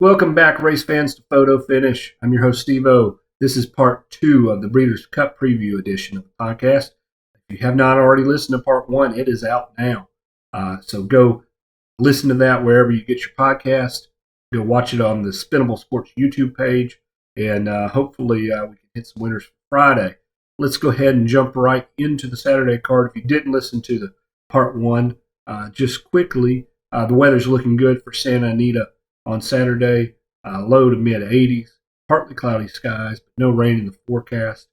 Welcome back, race fans, to Photo Finish. I'm your host, Steve-O. This is part 2 of the Breeders' Cup Preview edition of the podcast. If you have not already listened to part 1, it is out now. So go listen to that wherever you get your podcast. Go watch it on the Spinnable Sports YouTube page, and hopefully we can hit some winners for Friday. Let's go ahead and jump right into the Saturday card. If you didn't listen to the part 1, just quickly, the weather's looking good for Santa Anita on Saturday, low to mid 80s, partly cloudy skies, but no rain in the forecast.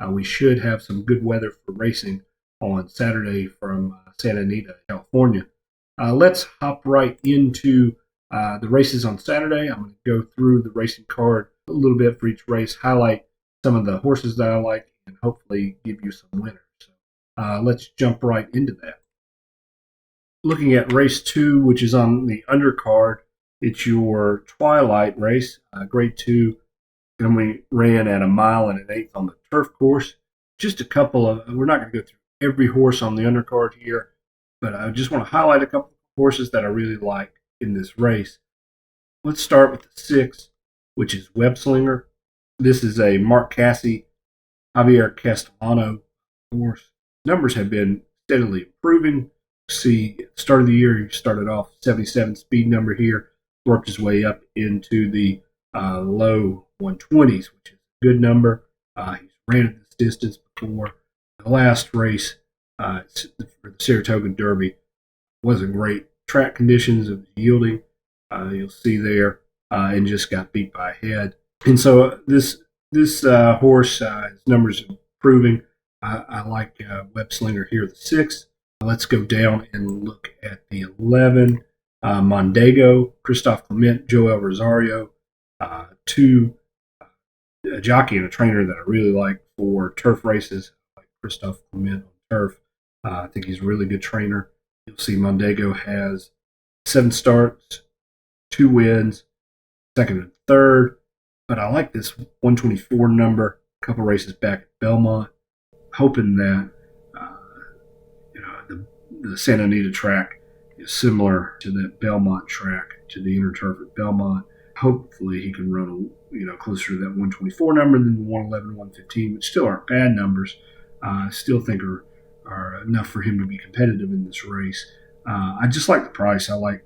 We should have some good weather for racing on Saturday from Santa Anita, California. Let's hop right into the races on Saturday. I'm going to go through the racing card a little bit for each race, highlight some of the horses that I like, and hopefully give you some winners. So let's jump right into that. Looking at race 2, which is on the undercard, it's your Twilight race, grade 2, and we ran at 1 mile and 1/8 on the turf course. Just a couple of, we're not going to go through every horse on the undercard here, but I just want to highlight a couple of horses that I really like in this race. Let's start with the 6, which is Webslinger. This is a Mark Casse, Javier Castellano horse. Numbers have been steadily improving. See, at the start of the year, he started off 77 speed number here, worked his way up into the low 120s, which is a good number. He's ran at this distance before. The last race for the Saratoga Derby wasn't great track conditions. It was yielding, you'll see there, and just got beat by a head. And so this horse, his numbers are improving. I like Webslinger here, the 6. Let's go down and look at the 11. Mondego, Christophe Clement, Joel Rosario, 2, a jockey and a trainer that I really like for turf races, like Christophe Clement on turf. I think he's a really good trainer. You'll see Mondego has 7 starts, 2 wins, 2nd and 3rd, but I like this 124 number, a couple races back at Belmont, hoping that the Santa Anita track is similar to that Belmont track, to the inner turf at Belmont. Hopefully he can run closer to that 124 number than the 111, 115, which still aren't bad numbers. I still think are enough for him to be competitive in this race. I just like the price. I like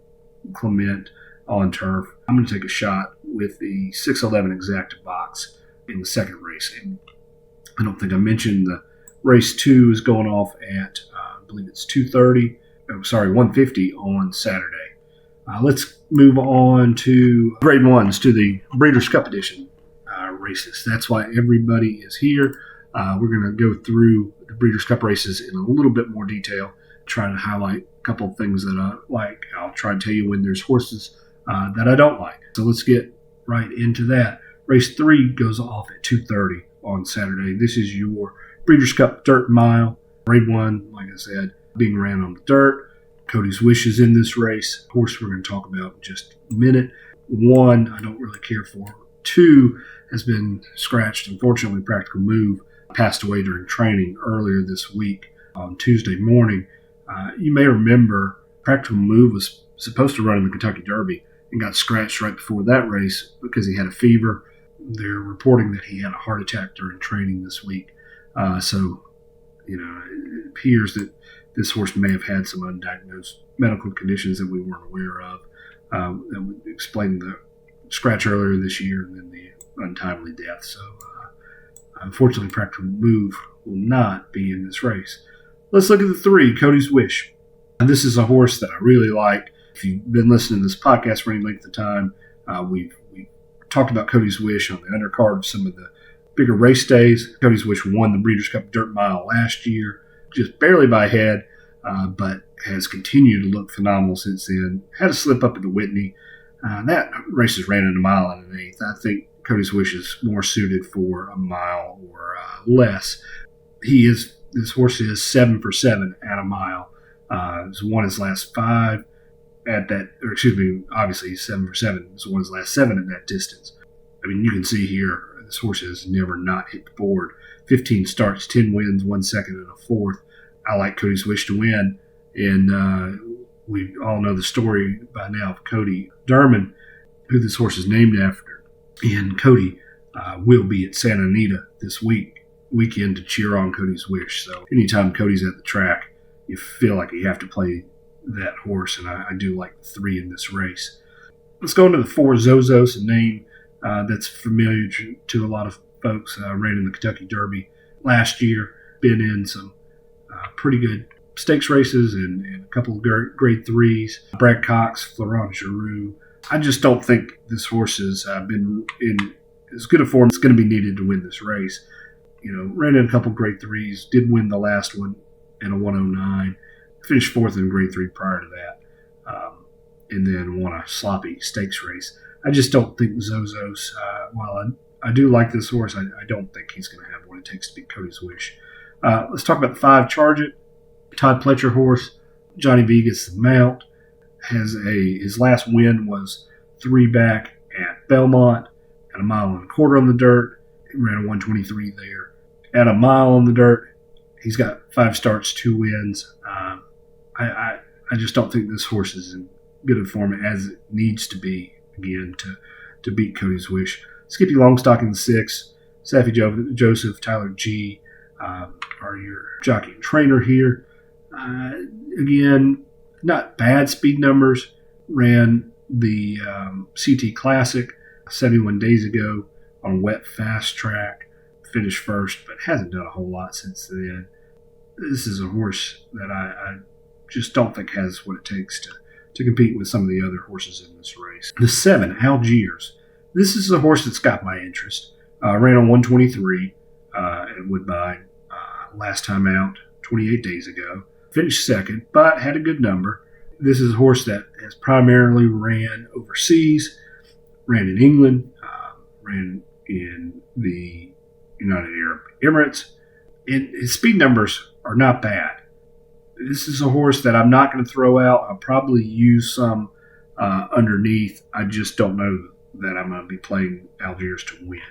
Clement on turf. I'm going to take a shot with the 611 exacta box in the second race. And I don't think I mentioned the race 2 is going off at, I believe it's 150 on Saturday. Let's move on to grade 1s, to the Breeders' Cup Edition races. That's why everybody is here. We're going to go through the Breeders' Cup races in a little bit more detail, trying to highlight a couple of things that I like. I'll try to tell you when there's horses that I don't like. So let's get right into that. Race 3 goes off at 2:30 on Saturday. This is your Breeders' Cup Dirt Mile. Grade 1, like I said, being ran on the dirt. Cody's Wish is in this race. Horse we're going to talk about in just a minute. 1, I don't really care for. 2 has been scratched. Unfortunately, Practical Move passed away during training earlier this week on Tuesday morning. You may remember Practical Move was supposed to run in the Kentucky Derby and got scratched right before that race because he had a fever. They're reporting that he had a heart attack during training this week. So it appears that this horse may have had some undiagnosed medical conditions that we weren't aware of. That would explain the scratch earlier this year and then the untimely death. So, unfortunately, Practical Move will not be in this race. Let's look at the 3, Cody's Wish. And this is a horse that I really like. If you've been listening to this podcast for any length of time, we've talked about Cody's Wish on the undercard of some of the bigger race days. Cody's Wish won the Breeders' Cup Dirt Mile last year, just barely by head, but has continued to look phenomenal since then. Had a slip up at the Whitney. That race is ran in 1 mile and 1/8. I think Cody's Wish is more suited for 1 mile or less. This horse is 7 for 7 at 1 mile. He's won his last 5 at that, or excuse me, obviously he's 7 for 7. He's won his last 7 at that distance. I mean, you can see here, this horse has never not hit the board. 15 starts, 10 wins, 1 second and a 4th. I like Cody's Wish to win, and we all know the story by now of Cody Derman. who this horse is named after. And Cody will be at Santa Anita this weekend to cheer on Cody's Wish. So anytime Cody's at the track, you feel like you have to play that horse, and I do like the 3 in this race. Let's go into the 4, Zozos, a name that's familiar to a lot of folks. Ran in the Kentucky Derby last year, been in some pretty good stakes races and a couple of grade 3s. Brad Cox, Florent Giroux. I just don't think this horse has been in as good a form as going to be needed to win this race. Ran in a couple of grade 3s, did win the last one in a 109, finished 4th in grade 3 prior to that, and then won a sloppy stakes race. I just don't think Zozos, while I do like this horse, I don't think he's going to have what it takes to beat Cody's Wish. Let's talk about the 5, Charge It. Todd Pletcher horse, Johnny V gets the mount. His last win was 3 back at Belmont at 1.25 miles on the dirt. He ran a 123 there. At a mile on the dirt, he's got 5 starts, 2 wins. I just don't think this horse is in good form as it needs to be again to beat Cody's Wish. Skippy Longstock in the 6, Safi Joseph, Tyler G are your jockey and trainer here. Again, not bad speed numbers. Ran the CT Classic 71 days ago on a wet fast track. Finished first, but hasn't done a whole lot since then. This is a horse that I just don't think has what it takes to compete with some of the other horses in this race. The 7, Algiers. This is a horse that's got my interest. Ran on 123 at Woodbine last time out 28 days ago. Finished second, but had a good number. This is a horse that has primarily ran overseas, ran in England, ran in the United Arab Emirates, and his speed numbers are not bad. This is a horse that I'm not going to throw out. I'll probably use some underneath. I just don't know that I'm going to be playing Algiers to win.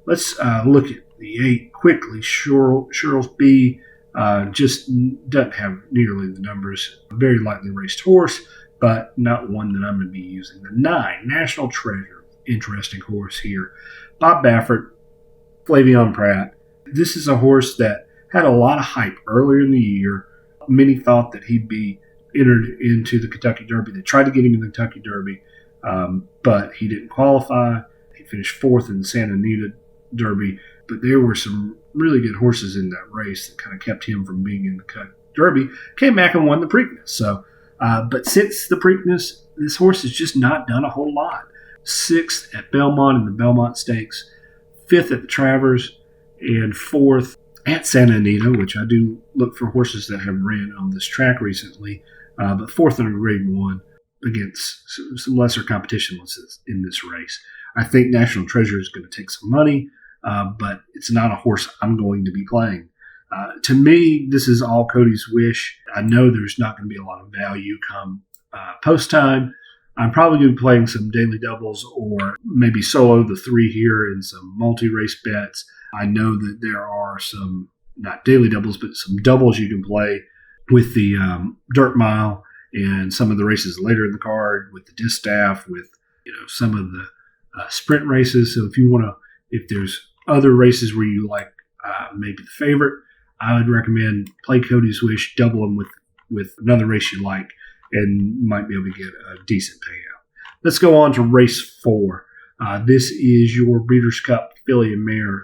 Let's look at the 8 quickly. Cheryl's B just doesn't have nearly the numbers. A very lightly raced horse, but not one that I'm going to be using. The 9, National Treasure. Interesting horse here. Bob Baffert, Flavion Pratt. This is a horse that had a lot of hype earlier in the year. Many thought that he'd be entered into the Kentucky Derby. They tried to get him in the Kentucky Derby, but he didn't qualify. He finished 4th in the Santa Anita Derby, but there were some really good horses in that race that kind of kept him from being in the Kentucky Derby. Came back and won the Preakness. So, but since the Preakness, this horse has just not done a whole lot. 6th at Belmont in the Belmont Stakes, 5th at the Travers, and 4th at Santa Anita, which I do look for horses that have ran on this track recently, but 4th in a grade 1 against some lesser competition in this race. I think National Treasure is going to take some money, but it's not a horse I'm going to be playing. To me, this is all Cody's Wish. I know there's not going to be a lot of value come post time. I'm probably going to be playing some daily doubles or maybe solo the 3 here and some multi-race bets. I know that there are some, not daily doubles, but some doubles you can play with the dirt mile and some of the races later in the card with the distaff, with some of the sprint races. So if there's other races where you like maybe the favorite, I would recommend play Cody's Wish, double them with another race you like, and might be able to get a decent payout. Let's go on to race 4. This is your Breeders' Cup Filly and Mare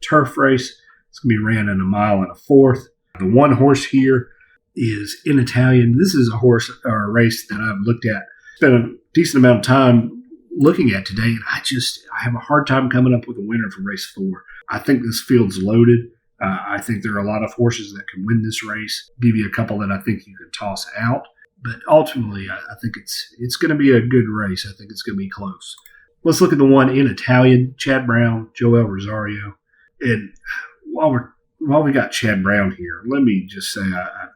turf race. It's going to be ran in 1 mile and a 1/4. The 1 horse here is In Italian. This is a horse or a race that I've looked at, spent a decent amount of time looking at today, and I have a hard time coming up with a winner for race 4. I think this field's loaded. I think there are a lot of horses that can win this race. Give you a couple that I think you can toss out. But ultimately, I think it's going to be a good race. I think it's going to be close. Let's look at the 1 In Italian, Chad Brown, Joel Rosario. And while we got Chad Brown here, let me just say, I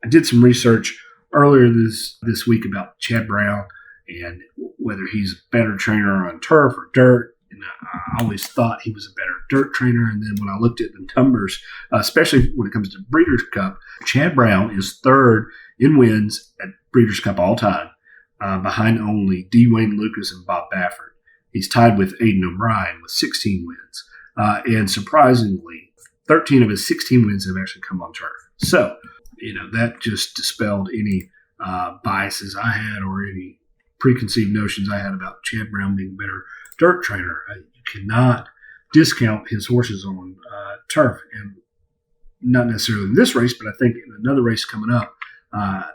did some research earlier this week about Chad Brown and whether he's a better trainer on turf or dirt. And I always thought he was a better dirt trainer. And then when I looked at the numbers, especially when it comes to Breeders' Cup, Chad Brown is 3rd in wins at Breeders' Cup all time. behind only D. Wayne Lucas and Bob Baffert. He's tied with Aidan O'Brien with 16 wins. And surprisingly, 13 of his 16 wins have actually come on turf. So, that just dispelled any biases I had or any preconceived notions I had about Chad Brown being a better dirt trainer. You cannot discount his horses on turf, and not necessarily in this race, but I think in another race coming up, a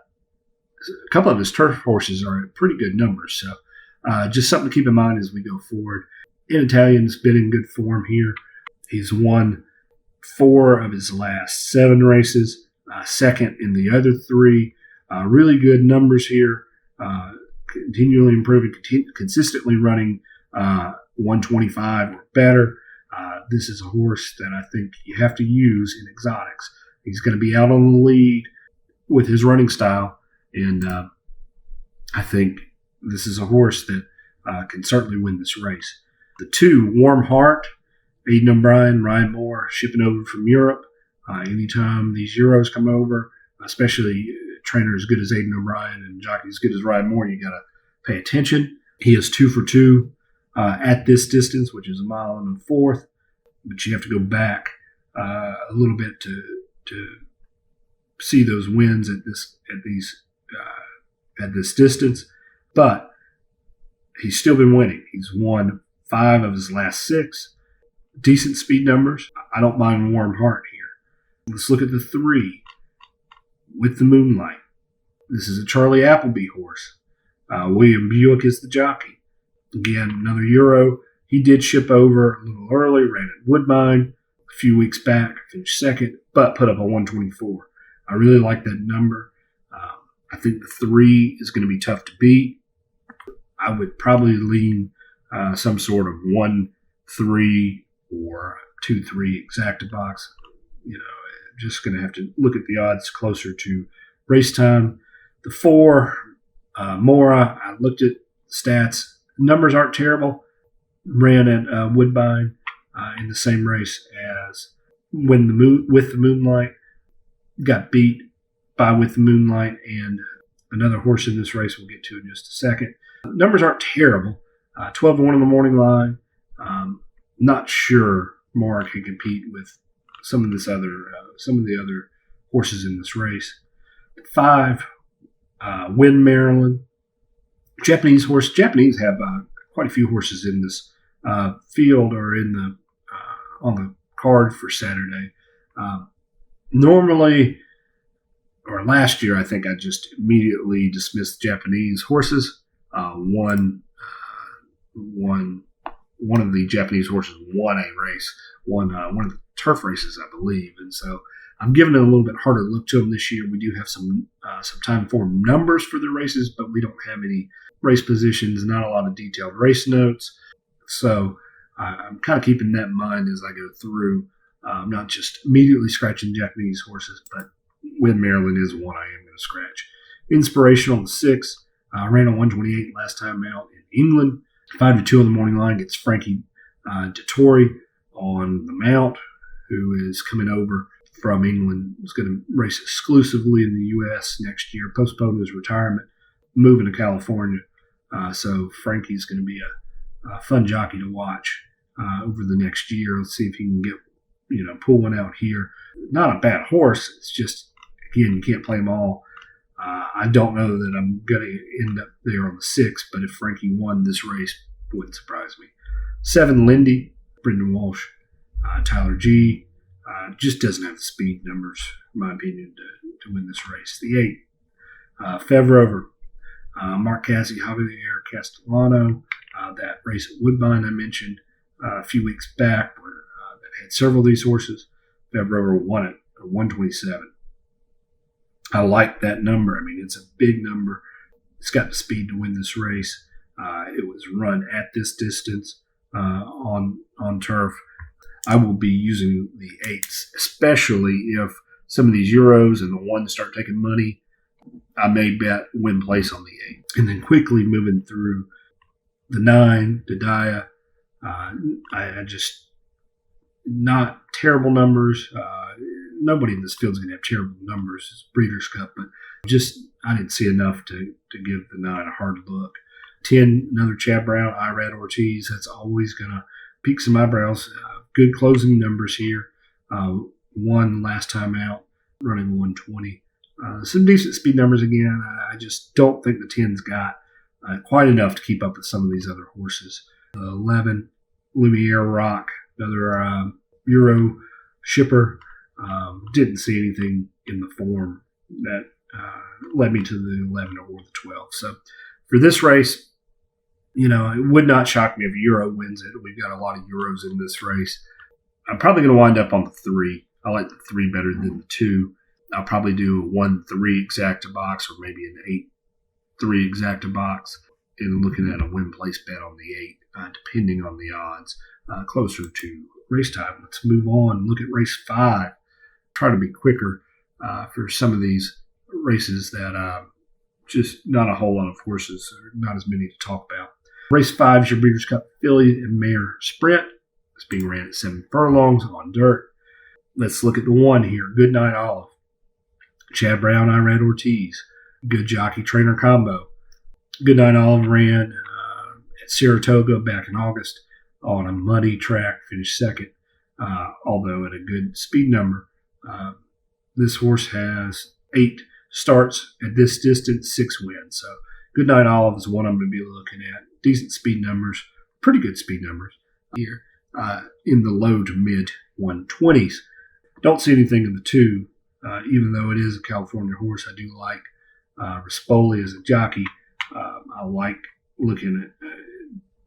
couple of his turf horses are at pretty good numbers. So just something to keep in mind as we go forward. In Italian's been in good form here. He's won 4 of his last 7 races, second in the other 3. Really good numbers here. Continually improving, consistently running 125 or better. This is a horse that I think you have to use in exotics. He's going to be out on the lead with his running style, and I think this is a horse that can certainly win this race. The 2, Warm Heart, Aidan O'Brien, Ryan Moore, shipping over from Europe. Anytime these Euros come over, especially a trainer as good as Aidan O'Brien and jockey as good as Ryan Moore, you got to pay attention. He is 2 for 2 at this distance, which is 1 mile and 1/4. But you have to go back a little bit to see those wins at this distance. But he's still been winning. He's won 5 of his last 6. Decent speed numbers. I don't mind Warm Heart here. Let's look at the 3, With the Moonlight. This is a Charlie Appleby horse. William Buick is the jockey. Again, another Euro. He did ship over a little early, ran at Woodbine a few weeks back, finished second, but put up a 124. I really like that number. I think the 3 is going to be tough to beat. I would probably lean some sort of 1-3 or 2-3 exacta box. Just going to have to look at the odds closer to race time. The 4, Mora, I looked at stats. Numbers aren't terrible. Ran at Woodbine in the same race as With the Moonlight. Got beat by With the Moonlight and another horse in this race we'll get to in just a second. Numbers aren't terrible. 12 to 1 on the morning line. Not sure Mora can compete with some of the other horses in this race. 5, Win Maryland. Japanese horse. Japanese have quite a few horses in this field or in the on the card for Saturday. Normally, or last year, I think I just immediately dismissed Japanese horses. One of the Japanese horses won a race, won one of the turf races, I believe, and so I'm giving it a little bit harder look to them this year. We do have some time-form numbers for the races, but we don't have any race positions, not a lot of detailed race notes. So I'm kind of keeping that in mind as I go through. I'm not just immediately scratching Japanese horses, but Win Maryland is one I am going to scratch. Inspirational, 6. Ran a 128 last time out in England. 5 to 2 on the morning line gets Frankie Dettori on the mount, who is coming over from England. Is going to race exclusively in the U.S. next year, postpone his retirement, moving to California. So Frankie's going to be a fun jockey to watch over the next year. Let's see if he can get, pull one out here. Not a bad horse. It's just, again, you can't play them all. I don't know that I'm going to end up there on the 6, but if Frankie won this race, it wouldn't surprise me. 7, Lindy, Brendan Walsh, Tyler G. Just doesn't have the speed numbers, in my opinion, to win this race. The 8, Fev Rover, Mark Cassie, Javier Castellano. That race at Woodbine I mentioned a few weeks back that had several of these horses. Fev Rover won it at 127. I like that number. I mean, it's a big number. It's got the speed to win this race. It was run at this distance on turf. I will be using the 8s, especially if some of these Euros and the 1s start taking money. I may bet win place on the 8. And then quickly moving through the 9, Didaya. I just, not terrible numbers. Nobody in this field is going to have terrible numbers. It's Breeders' Cup, but just I didn't see enough to give the 9 a hard look. 10, another Chad Brown, Irad Ortiz. That's always going to pique some eyebrows. Good closing numbers here. Won last time out, running 120. Some decent speed numbers again. I just don't think the 10's got quite enough to keep up with some of these other horses. 11, Lumiere Rock, another Euro shipper. Didn't see anything in the form that led me to the 11 or the 12. So for this race, it would not shock me if Euro wins it. We've got a lot of Euros in this race. I'm probably going to wind up on the 3. I like the 3 better than the 2. I'll probably do a 1-3 exacta box or maybe an 8-3 exacta box and looking at a win place bet on the 8, depending on the odds, closer to race time. Let's move on. Look at race 5. Try to be quicker for some of these races that just not a whole lot of horses, or not as many to talk about. Race 5 is your Breeders' Cup Filly and Mare Sprint. It's being ran at 7 furlongs on dirt. Let's look at the 1 here. Goodnight Olive. Chad Brown, Irad Ortiz. Good jockey trainer combo. Goodnight Olive ran at Saratoga back in August on a muddy track, finished second, although at a good speed number. This horse has 8 starts at this distance, 6 wins. So Goodnight Olive is one I'm going to be looking at. Decent speed numbers, pretty good speed numbers here in the low to mid 120s. Don't see anything in the 2, even though it is a California horse. I do like Rispoli as a jockey. I like looking at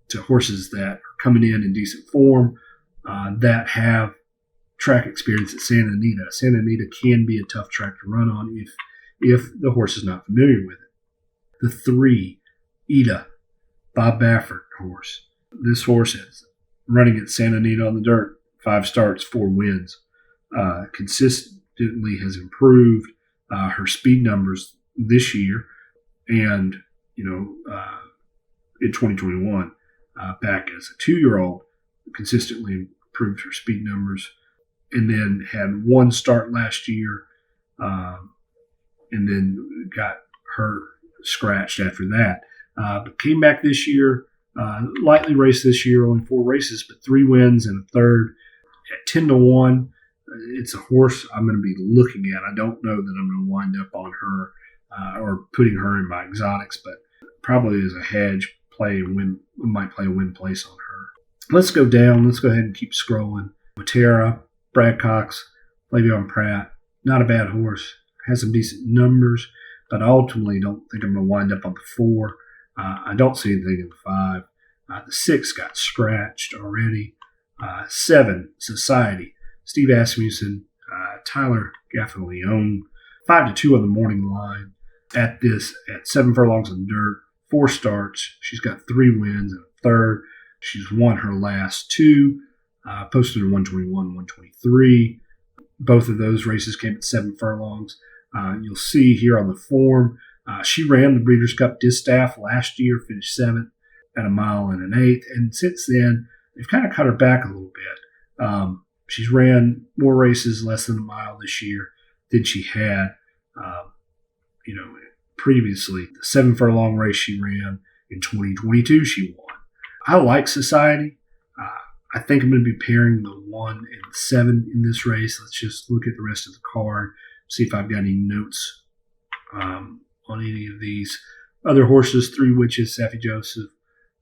to horses that are coming in decent form that have track experience at Santa Anita. Santa Anita can be a tough track to run on if the horse is not familiar with it. The 3, Ida, Bob Baffert horse. This horse is running at Santa Anita on the dirt, 5 starts, 4 wins. Consistently has improved her speed numbers this year, and in 2021, back as a 2-year-old, consistently improved her speed numbers, and then had 1 start last year, and then got her scratched after that. But came back this year, lightly raced this year, only 4 races, but 3 wins and a third at 10-1. It's a horse I'm going to be looking at. I don't know that I'm going to wind up on her or putting her in my exotics, but probably as a hedge, might play a win place on her. Let's go down. Let's go ahead and keep scrolling. Matera, Brad Cox, Flavion Pratt, not a bad horse. Has some decent numbers, but I ultimately don't think I'm going to wind up on the 4. I don't see anything in the 5. The 6 got scratched already. 7, Society. Steve Asmussen, Tyler Gaffalione, 5-2 on the morning line at 7 furlongs on dirt, 4 starts. She's got 3 wins and a third. She's won her last 2, posted a 121, 123. Both of those races came at 7 furlongs. You'll see here on the form, she ran the Breeders' Cup Distaff last year, finished 7th at 1 mile and an 1/8. And since then, they've kind of cut her back a little bit. She's ran more races less than 1 mile this year than she had, previously. The 7 furlong race she ran in 2022, she won. I like Society. I think I'm going to be pairing the 1 and the 7 in this race. Let's just look at the rest of the card, see if I've got any notes on any of these other horses. 3 Witches, Safi Joseph,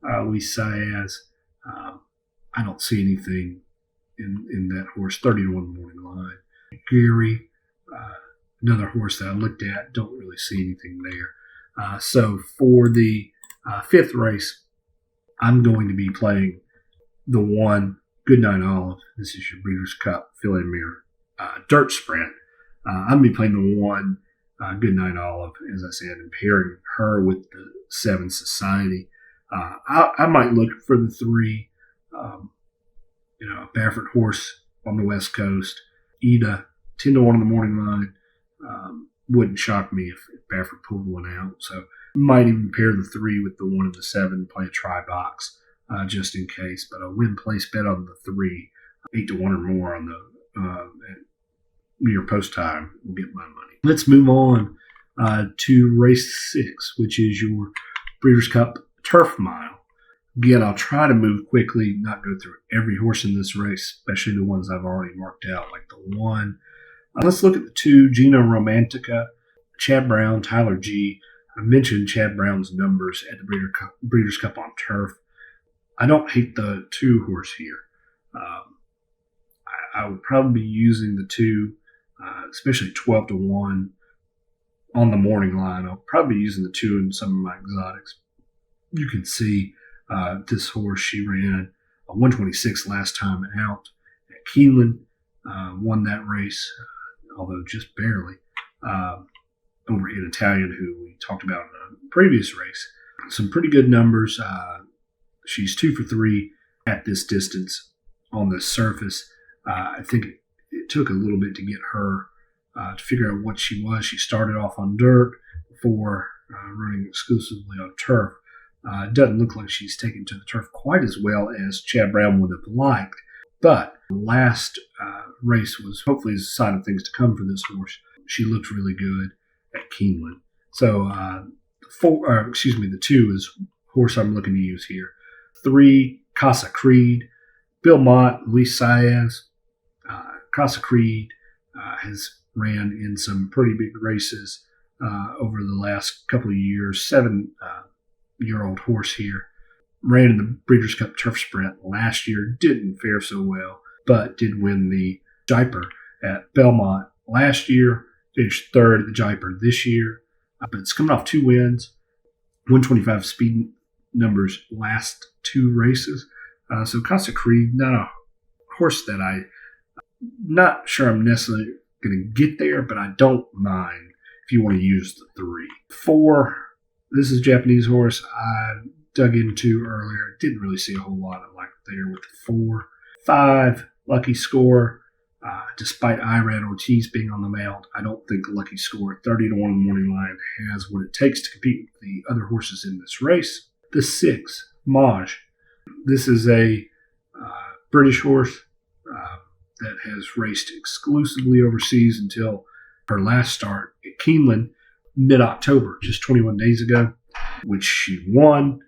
Luis Saez. I don't see anything in that horse. 30-1 morning line. Gary, another horse that I looked at, don't really see anything there. So for the 5th race, I'm going to be playing the 1, Goodnight Olive. This is your Breeders' Cup Filly and Mare dirt sprint. I'm going to be playing the 1, Goodnight Olive, as I said, and pairing her with the 7, Society. I might look for the 3, a Baffert horse on the West Coast. Ida, 10-1 on the morning line. Wouldn't shock me if Baffert pulled one out. So might even pair the 3 with the 1 and the 7, play a try box just in case. But a win place bet on the 3, 8-1 or more on the near post time will get my money. Let's move on to race 6, which is your Breeders' Cup Turf Mile. Again, I'll try to move quickly, not go through every horse in this race, especially the ones I've already marked out, like the 1. Let's look at the 2, Gina Romantica, Chad Brown, Tyler G. I mentioned Chad Brown's numbers at the Breeders' Cup on turf. I don't hate the 2 horse here. I would probably be using the 2, especially 12-1 on the morning line. I'll probably be using the 2 in some of my exotics. You can see this horse, she ran a 126 last time out at Keeneland, won that race, although just barely, over in Italian, who we talked about in a previous race. Some pretty good numbers. She's 2 for 3 at this distance on the surface. I think it took a little bit to get her to figure out what she was. She started off on dirt before running exclusively on turf. It doesn't look like she's taken to the turf quite as well as Chad Brown would have liked. But the last race was hopefully a sign of things to come for this horse. She looked really good at Keeneland. So the 2 is horse I'm looking to use here. 3, Casa Creed, Bill Mott, Luis Saez. Casa Creed has ran in some pretty big races over the last couple of years. 7-year-old horse here. Ran in the Breeders' Cup Turf Sprint last year. Didn't fare so well, but did win the Jaipur at Belmont last year. Finished 3rd at the Jaipur this year. But it's coming off 2 wins. 125 speed numbers last 2 races. So Casa Creed, not a horse that not sure I'm necessarily going to get there, but I don't mind if you want to use the 3. 4, this is a Japanese horse I dug into earlier. Didn't really see a whole lot of like there with the 4. 5, Lucky Score. Despite Irad Ortiz being on the mount, I don't think Lucky Score at 30-1 on the morning line has what it takes to compete with the other horses in this race. The 6, Mage. This is a British horse that has raced exclusively overseas until her last start at Keeneland mid-October, just 21 days ago, which she won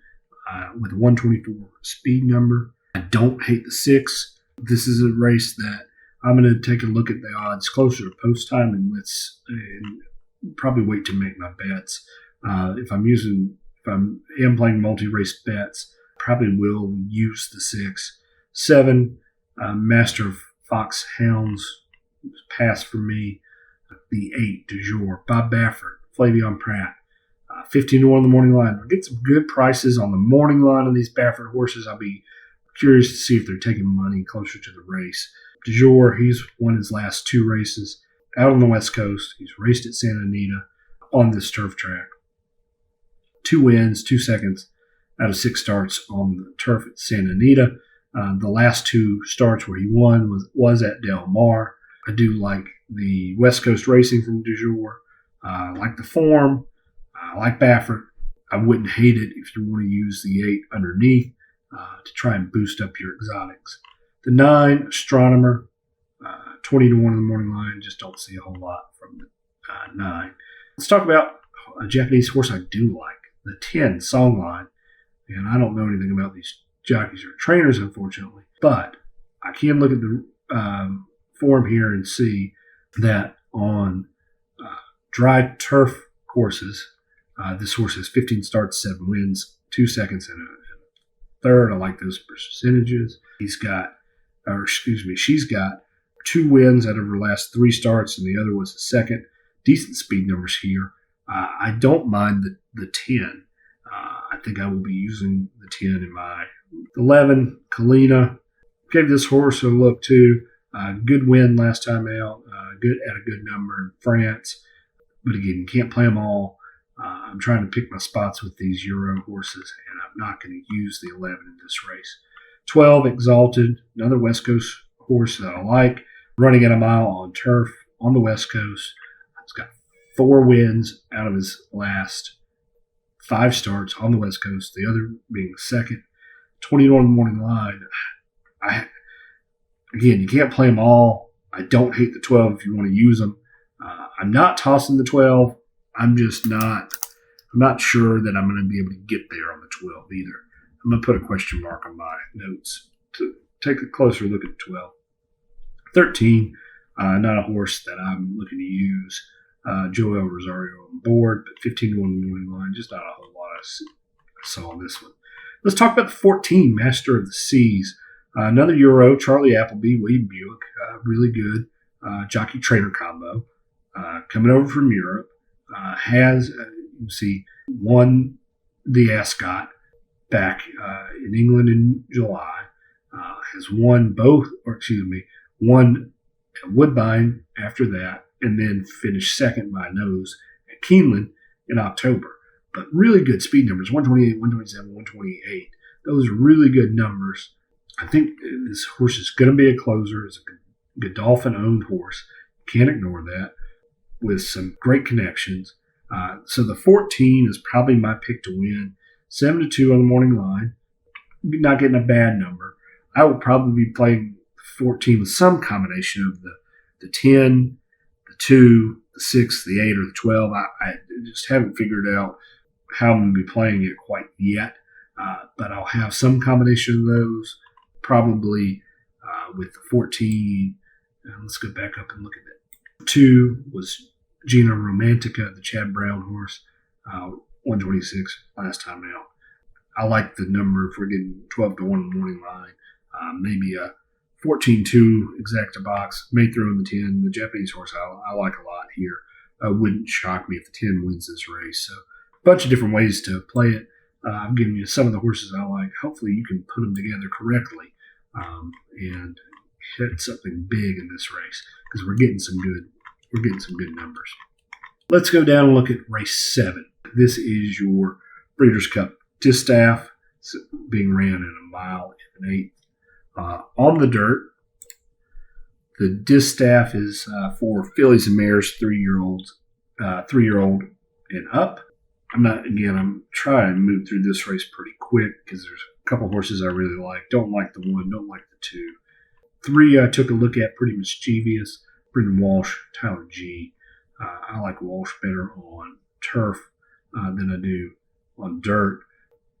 with a 124 speed number. I don't hate the 6. This is a race that I'm going to take a look at the odds closer to post time and probably wait to make my bets. If I am playing multi-race bets, probably will use the 6. 7, Master of Fox Hounds, pass for me. The 8, Du Jour, Bob Baffert, Flavion Pratt. 15-1 on the morning line. We'll get some good prices on the morning line of these Baffert horses. I'll be curious to see if they're taking money closer to the race. Du Jour, he's won his last 2 races out on the West Coast. He's raced at Santa Anita on this turf track. 2 wins, 2 seconds out of 6 starts on the turf at Santa Anita. The last 2 starts where he won was at Del Mar. I do like the West Coast racing from Du Jour. I like the form. I like Baffert. I wouldn't hate it if you want to use the 8 underneath to try and boost up your exotics. The 9, Astronomer, 20-1 in the morning line. Just don't see a whole lot from the 9. Let's talk about a Japanese horse I do like, the 10, Songline. And I don't know anything about these jockeys or trainers, unfortunately, but I can look at the form here and see that on dry turf courses, this horse has 15 starts, 7 wins, 2 seconds, and a 3rd. I like those percentages. She's got 2 wins out of her last 3 starts, and the other was a 2nd. Decent speed numbers here. I don't mind the 10. I think I will be using the 10 in my 11. Kalina, gave this horse a look too. Good win last time out. Good at a good number in France. But again, you can't play them all. I'm trying to pick my spots with these Euro horses, and I'm not going to use the 11 in this race. 12, Exalted, another West Coast horse that I like. Running at a mile on turf on the West Coast. He's got 4 wins out of his last 5 starts on the West Coast, the other being 2nd. 20-1 on the morning line. Again, you can't play them all. I don't hate the 12 if you want to use them. I'm not tossing the 12. I'm not sure that I'm going to be able to get there on the 12 either. I'm going to put a question mark on my notes to take a closer look at 12. 13, not a horse that I'm looking to use. Joel Rosario on board, but 15 to 1 morning line, just not a whole lot I saw on this one. Let's talk about the 14, Master of the Seas. Another Euro, Charlie Appleby, William Buick, really good jockey trainer combo. Coming over from Europe, has, you see, won the Ascot back in England in July, has won won at Woodbine after that, and then finished second by a nose at Keeneland in October. But really good speed numbers, 128, 127, 128. Those are really good numbers. I think this horse is going to be a closer. It's a Godolphin-owned horse. Can't ignore that, with some great connections. So the 14 is probably my pick to win. 7 to 2 on the morning line. Not getting a bad number. I would probably be playing 14 with some combination of the 10, the 2, the 6, the 8, or the 12. I just haven't figured out how I'm going to be playing it quite yet. But I'll have some combination of those, probably with the 14. Let's go back up and look at it. 2 was Gina Romantica, the Chad Brown horse, 126 last time out. I like the number if we're getting 12 to 1 in the morning line. Maybe a 14-2 exacta box, may throw in the 10. The Japanese horse I like a lot here. Wouldn't shock me if the 10 wins this race. So a bunch of different ways to play it. I'm giving you some of the horses I like. Hopefully you can put them together correctly and hit something big in this race, because we're getting some good numbers. Let's go down and look at race 7. This is your Breeders' Cup Distaff, being ran in a mile and an eighth. On the dirt, the Distaff is for fillies and mares, 3-year-old and up. I'm trying to move through this race pretty quick because there's a couple horses I really like. Don't like the 1, don't like the 2. 3 I took a look at, pretty mischievous. Brendan Walsh, Tyler G. I like Walsh better on turf than I do on dirt.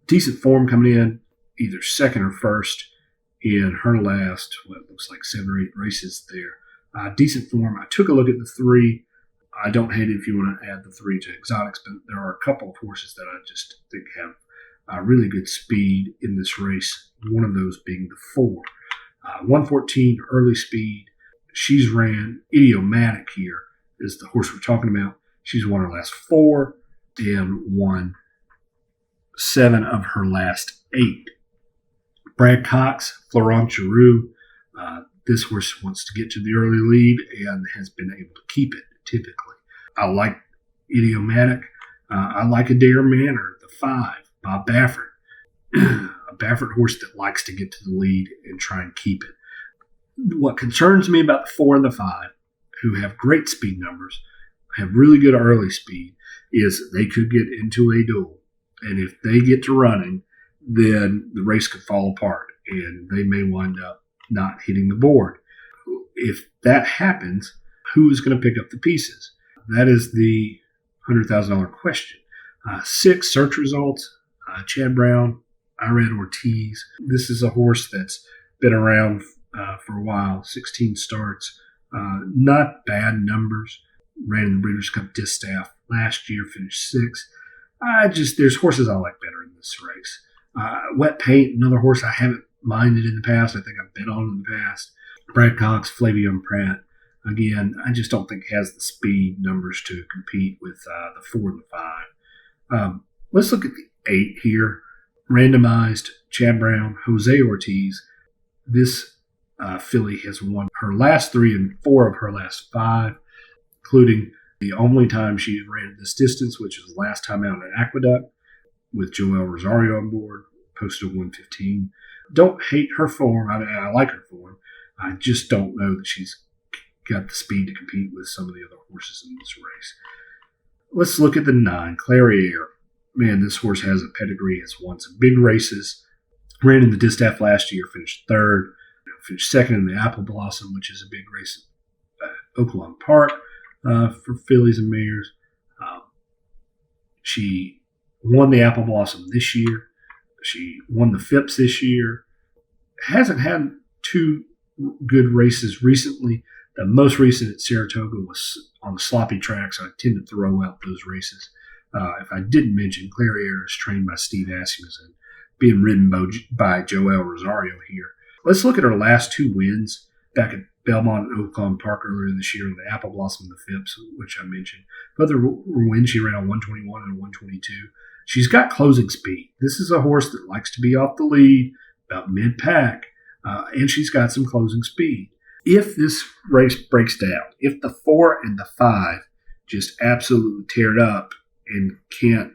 Decent form coming in, either second or first in her last, what looks like 7 or 8 races there. Decent form. I took a look at the 3. I don't hate it if you want to add the 3 to exotics, but there are a couple of horses that I just think have really good speed in this race. One of those being the 4. 114 early speed. She's ran Idiomatic here, is the horse we're talking about. She's won her last 4 and won 7 of her last 8. Brad Cox, Florent Giroux. This horse wants to get to the early lead and has been able to keep it typically. I like Idiomatic. I like Adair Manor, the 5, Bob Baffert. A Baffert horse that likes to get to the lead and try and keep it. What concerns me about the 4 and the 5, who have great speed numbers, have really good early speed, is they could get into a duel. And if they get to running, then the race could fall apart and they may wind up not hitting the board. If that happens, who is going to pick up the pieces? That is the $100,000 question. 6 search results, Chad Brown, Irad Ortiz. This is a horse that's been around for a while, 16 starts. Not bad numbers. Ran in the Breeders' Cup Distaff last year, finished 6th. There's horses I like better in this race. Wet Paint, another horse I haven't minded in the past. I think I've bet on in the past. Brad Cox, Flavian Pratt. Again, I just don't think has the speed numbers to compete with the 4 and the 5. Let's look at the 8 here. Randomized, Chad Brown, Jose Ortiz. This filly has won her last 3 and 4 of her last 5, including the only time she ran this distance, which was last time out at Aqueduct with Joel Rosario on board, posted 115. Don't hate her form. I like her form. I just don't know that she's got the speed to compete with some of the other horses in this race. Let's look at the 9, Clairiere. Man, this horse has a pedigree. Has won some big races. Ran in the Distaff last year, finished 3rd. Finished 2nd in the Apple Blossom, which is a big race at Oaklawn Park for fillies and mares. She won the Apple Blossom this year. She won the Phipps this year. Hasn't had two good races recently. The most recent at Saratoga was on the sloppy track, so I tend to throw out those races. If I didn't mention, Clariere is trained by Steve Asmussen, being ridden by Joel Rosario here. Let's look at her last two wins back at Belmont and Oaklawn Park earlier this year on the Apple Blossom and the Phipps, which I mentioned. Both her wins, she ran a 121 and a 122. She's got closing speed. This is a horse that likes to be off the lead, about mid-pack, and she's got some closing speed. If this race breaks down, if the 4 and the 5 just absolutely tear it up and can't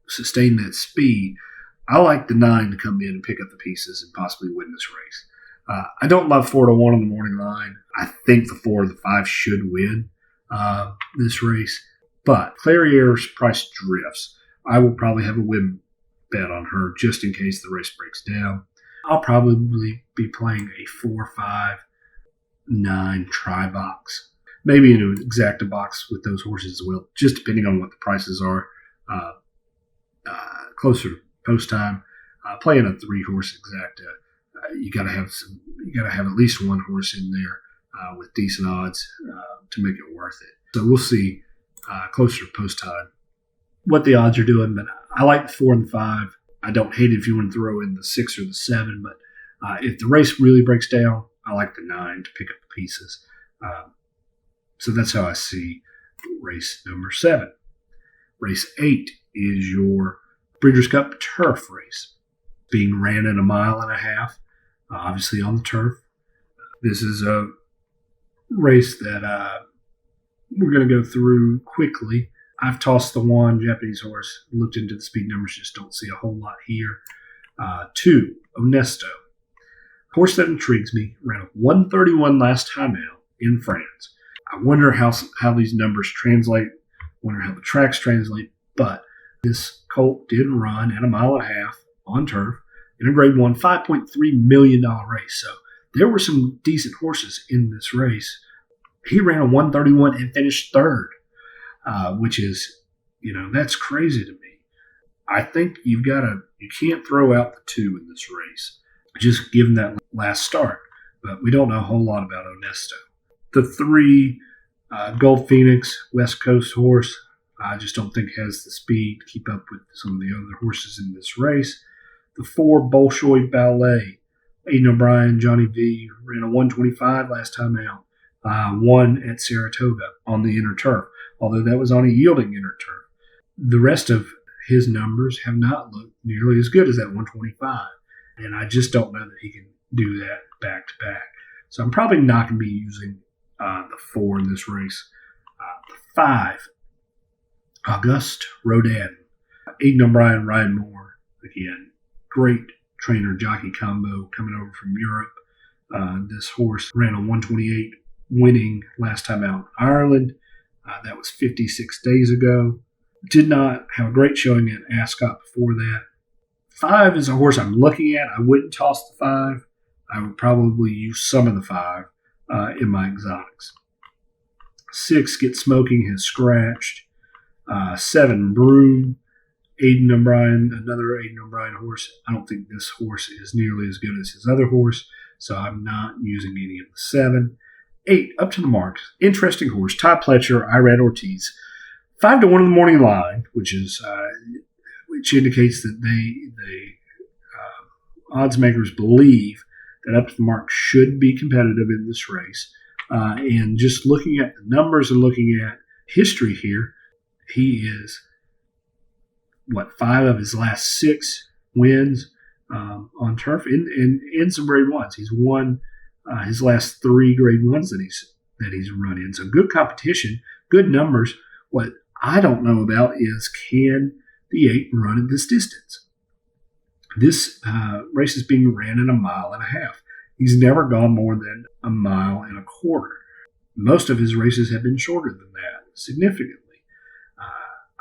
sustain that speed, I like the 9 to come in and pick up the pieces and possibly win this race. I don't love 4 to 1 on the morning line. I think the 4 or the 5 should win this race, but Clariere's price drifts. I will probably have a win bet on her just in case the race breaks down. I'll probably be playing a 4, 5, 9 try box. Maybe in an exacta box with those horses as well, just depending on what the prices are. Closer to post time, playing a 3-horse exacta, you got to have at least one horse in there with decent odds to make it worth it. So we'll see closer to post time what the odds are doing, but I like the 4 and the 5. I don't hate it if you want to throw in the 6 or the 7, but if the race really breaks down, I like the 9 to pick up the pieces. So that's how I see race number 7. Race 8 is your Breeders' Cup Turf race, being ran in a 1.5 miles, obviously on the turf. This is a race that we're going to go through quickly. I've tossed the 1 Japanese horse, looked into the speed numbers, just don't see a whole lot here. 2, Onesto. Horse that intrigues me, ran a 131 last time out in France. I wonder how these numbers translate, wonder how the tracks translate, but this colt did run at a 1.5 miles on turf in a grade 1, $5.3 million race. So there were some decent horses in this race. He ran a 131 and finished 3rd. Which is, that's crazy to me. I think you can't throw out the 2 in this race, just given that last start. But we don't know a whole lot about Onesto. The 3, Gold Phoenix, West Coast horse, I just don't think has the speed to keep up with some of the other horses in this race. The 4, Bolshoi Ballet, Aidan O'Brien, Johnny V, ran a 125 last time out. Won at Saratoga on the inner turf, although that was on a yielding inner turf. The rest of his numbers have not looked nearly as good as that 125, and I just don't know that he can do that back to back. So I'm probably not going to be using the 4 in this race. The 5, Auguste Rodin, Aidan O'Brien, Ryan Moore, again, great trainer jockey combo coming over from Europe. This horse ran a 128, winning last time out in Ireland. That was 56 days ago. Did not have a great showing at Ascot before that. 5 is a horse I'm looking at. I wouldn't toss the 5. I would probably use some of the 5 in my exotics. 6, Get Smoking, has scratched. 7, Broom, Aidan O'Brien, another Aidan O'Brien horse. I don't think this horse is nearly as good as his other horse, so I'm not using any of the 7. 8, Up to the Mark. Interesting horse. Ty Pletcher, Irad Ortiz. 5 to 1 in the morning line, which indicates that the odds makers believe that Up to the Mark should be competitive in this race. And just looking at the numbers and looking at history here, he is 5 of his last 6 wins on turf in some grade 1s. He's won his last 3 grade 1s that he's run in. So good competition, good numbers. What I don't know about is, can the 8 run at this distance? This race is being ran in a 1.5 miles. He's never gone more than 1.25 miles. Most of his races have been shorter than that, significantly.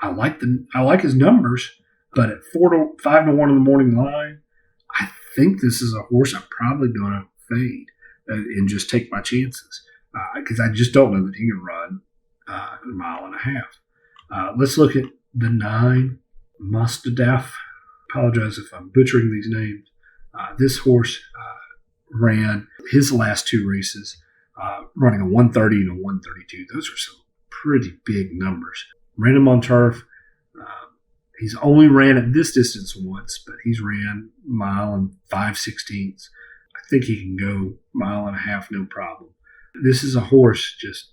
I like his numbers, but at 5 to 1 in the morning line, I think this is a horse I'm probably going to fade and just take my chances because I just don't know that he can run 1.5 miles. Let's look at The 9, Mustadaff. Apologize if I'm butchering these names. This horse ran his last 2 races, running a 130 and a 132. Those are some pretty big numbers. Ran him on turf. He's only ran at this distance once, but he's ran a mile and 5/16. I think he can go mile and a half, no problem. This is a horse, just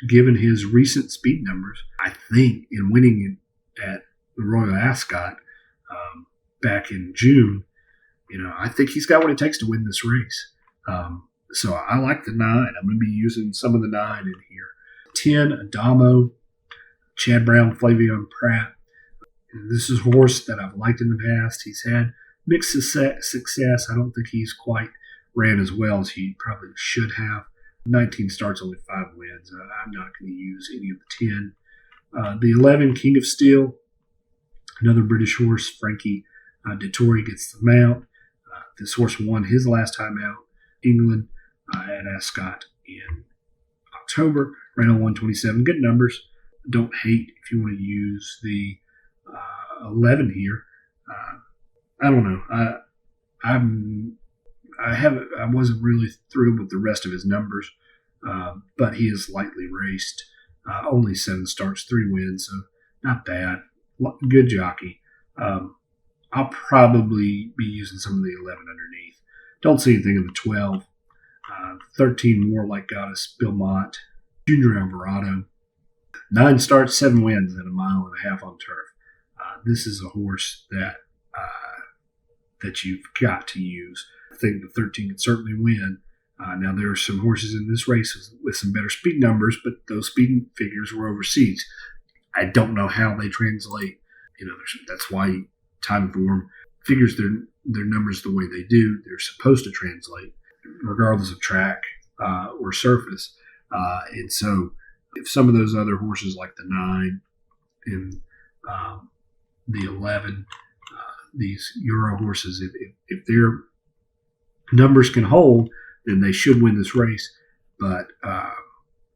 given his recent speed numbers, I think in winning at the Royal Ascot back in June, I think he's got what it takes to win this race. So I like the 9. I'm going to be using some of the 9 in here. 10, Adamo, Chad Brown, Flavion Pratt. This is a horse that I've liked in the past. He's had mixed success. I don't think he's quite ran as well as he probably should have. 19 starts, only 5 wins. I'm not going to use any of the 10. The 11, King of Steel, another British horse. Frankie Dettori gets the mount. This horse won his last time out, England, at Ascot in October. Ran on 127. Good numbers. Don't hate if you want to use the 11 here. I don't know. I wasn't really thrilled with the rest of his numbers, but he is lightly raced. Only 7 starts, 3 wins, so not bad. Good jockey. I'll probably be using some of the 11 underneath. Don't see anything in the 12. 13, Warlike Goddess, Bilmont, Junior Alvarado. 9 starts, 7 wins, and a mile and a half on turf. This is a horse that you've got to use. I think the 13 can certainly win. Now, there are some horses in this race with some better speed numbers, but those speed figures were overseas. I don't know how they translate. That's why Time Form figures their numbers the way they do. They're supposed to translate, regardless of track or surface. And so, if some of those other horses like the 9 and the 11, these Euro horses, if their numbers can hold, then they should win this race. But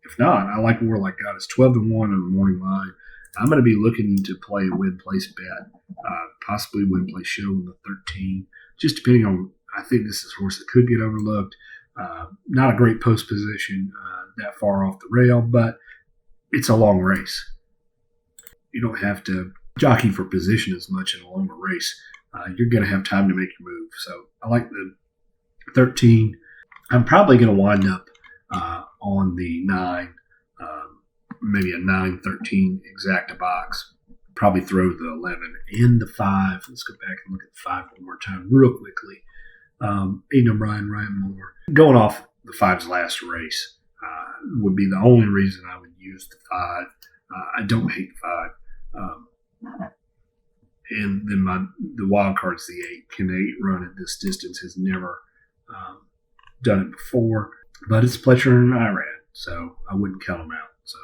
if not, I like Warlike Goddess. 12-1 on the morning line. I'm going to be looking to play a win-place bet, possibly win-place show in the 13, just depending on. I think this is a horse that could get overlooked. Not a great post position that far off the rail, but it's a long race. You don't have to jockey for position as much in a longer race. You're going to have time to make your move. So I like the 13. I'm probably going to wind up on the 9, maybe a 9-13 exacta box. Probably throw the 11 and the 5. Let's go back and look at the 5 one more time real quickly. Aiden O'Brien, Ryan Moore. Going off the 5's last race would be the only reason I would use the 5. I don't hate the 5. And then the wild card's the 8. Can the 8 run at this distance? Has never done it before, but it's Pletcher and Irad, so I wouldn't count them out. So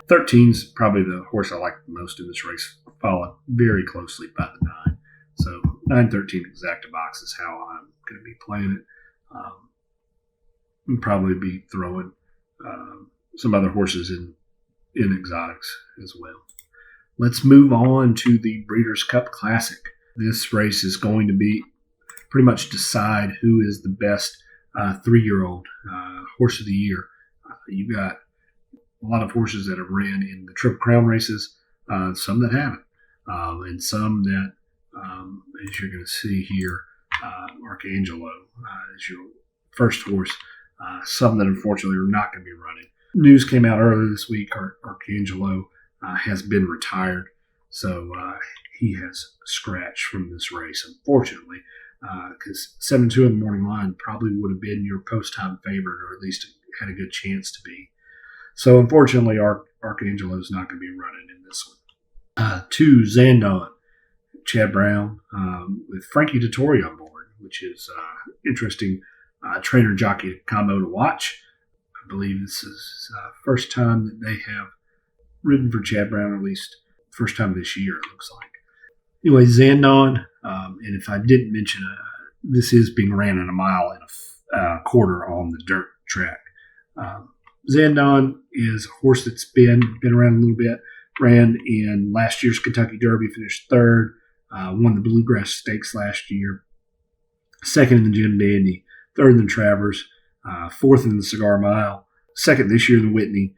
13's probably the horse I like the most in this race, followed very closely by the 9. So 9-13 exacta box is how I'm going to be playing it. And probably be throwing some other horses in exotics as well. Let's move on to the Breeders' Cup Classic. This race is going to be pretty much decide who is the best 3-year-old horse of the year. You've got a lot of horses that have ran in the Triple Crown races, some that haven't, and some that, as you're going to see here, Arcangelo is your first horse. Some that unfortunately are not going to be running. News came out earlier this week. Arcangelo has been retired, so he has scratched from this race, unfortunately, because 7-2 in the morning line probably would have been your post-time favorite, or at least had a good chance to be. So, unfortunately, Arcangelo is not going to be running in this one. 2, Zandon, Chad Brown, with Frankie Dettori on board, which is interesting trainer-jockey combo to watch. I believe this is the first time that they have ridden for Chad Brown, or at least first time this year, it looks like. Anyway, Zandon, and if I didn't mention, this is being ran in a mile and a quarter on the dirt track. Zandon is a horse that's been around a little bit. ran in last year's Kentucky Derby, finished third, won the Bluegrass Stakes last year, second in the Jim Dandy, third in the Travers, fourth in the Cigar Mile, second this year in the Whitney.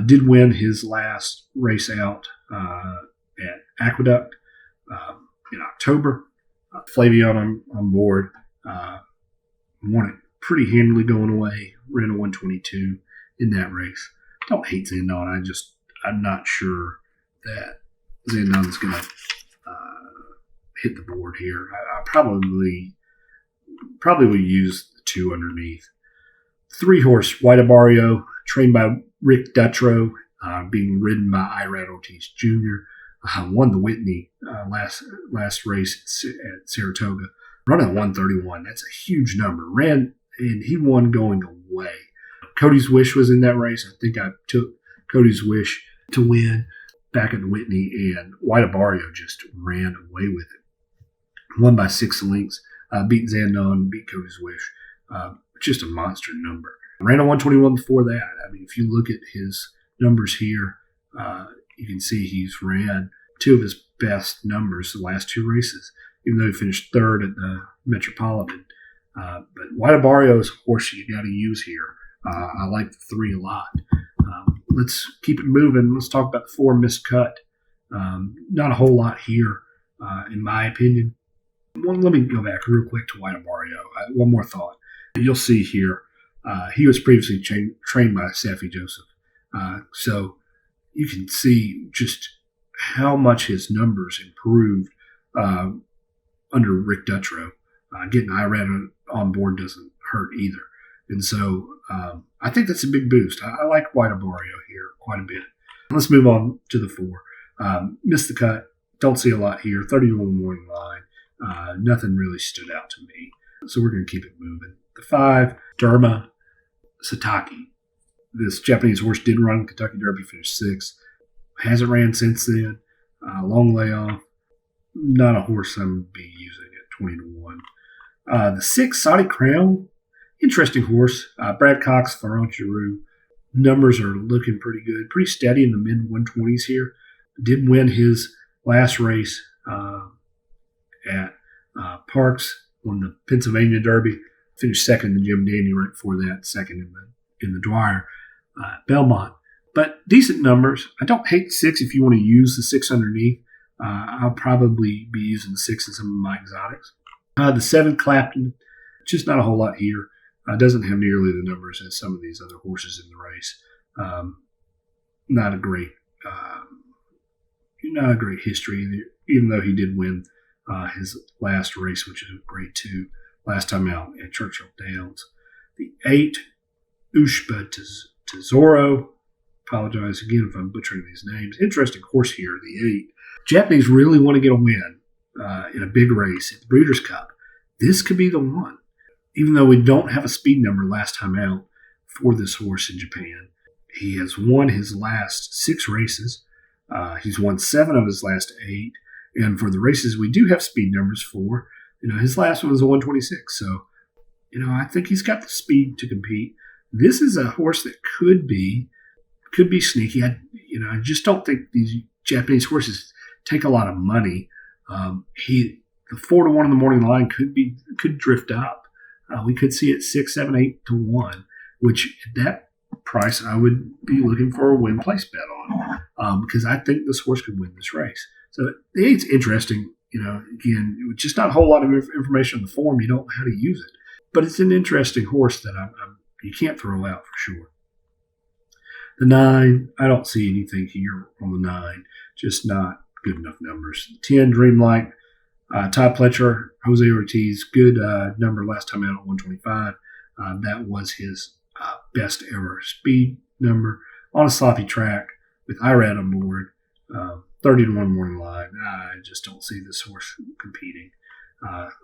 Did win his last race out at Aqueduct in October. Flavion on board. Won it pretty handily going away. Ran a 122 in that race. Don't hate Zandon. I'm not sure that Zandon's going to hit the board here. I probably will use the 2 underneath. 3-horse White Abario, trained by Rick Dutrow, being ridden by Irad Ortiz Jr. Won the Whitney last race at Saratoga. Running 131. That's a huge number. Ran, and he won going away. Cody's Wish was in that race. I think I took Cody's Wish to win back at the Whitney, and White Abario just ran away with it. Won by 6 lengths. Beat Zandon, beat Cody's Wish. Just a monster number. Ran a 121 before that. I mean, if you look at his numbers here, you can see he's ran 2 of his best numbers the last 2 races, even though he finished third at the Metropolitan. But White Abario is a horse you got to use here. I like the 3 a lot. Let's keep it moving. Let's talk about the 4 miscut. Not a whole lot here, in my opinion. Let me go back real quick to White Abario. One more thought. You'll see here, he was previously trained by Safi Joseph. So you can see just how much his numbers improved under Rick Dutrow. Getting Irad on board doesn't hurt either. And so I think that's a big boost. I like White Abario here quite a bit. Let's move on to the 4. Missed the cut. Don't see a lot here. 31 morning line. Nothing really stood out to me. So we're going to keep it moving. The 5, Derma Sataki. This Japanese horse did run the Kentucky Derby, finished 6th. Hasn't ran since then. Long layoff. Not a horse I'm going to be using at 20 to 1. The 6, Saudi Crown. Interesting horse. Brad Cox, Florent Giroux. Numbers are looking pretty good. Pretty steady in the mid 120s here. Did win his last race at Parks. Won the Pennsylvania Derby. Finished second in the Jim Dandy right before that. Second in the Dwyer. Belmont. But decent numbers. I don't hate 6 if you want to use the 6 underneath. I'll probably be using the 6 in some of my exotics. The 7, Clapton. Just not a whole lot here. Doesn't have nearly the numbers as some of these other horses in the race. Not a great history, even though he did win his last race, which is a grade 2, last time out at Churchill Downs. The 8, Ushba Tesoro. Apologize again if I'm butchering these names. Interesting horse here, the 8. Japanese really want to get a win in a big race at the Breeders' Cup. This could be the one. Even though we don't have a speed number last time out for this horse in Japan, he has won his last 6 races. He's won 7 of his last 8. And for the races we do have speed numbers for, his last one was a 126. So, I think he's got the speed to compete. This is a horse that could be sneaky. I just don't think these Japanese horses take a lot of money. The 4 to 1 in the morning line could drift up. We could see it 6, 7, 8 to 1, which at that price I would be looking for a win place bet on because I think this horse could win this race. So the 8's interesting. Again, just not a whole lot of information on the form. You don't know how to use it, but it's an interesting horse that you can't throw out for sure. The 9, I don't see anything here on the 9. Just not good enough numbers. 10, Dreamlight. Todd Pletcher, Jose Ortiz, good number last time out at 125. That was his best ever speed number on a sloppy track with Irad on board. 30 to 1 morning line. I just don't see this horse competing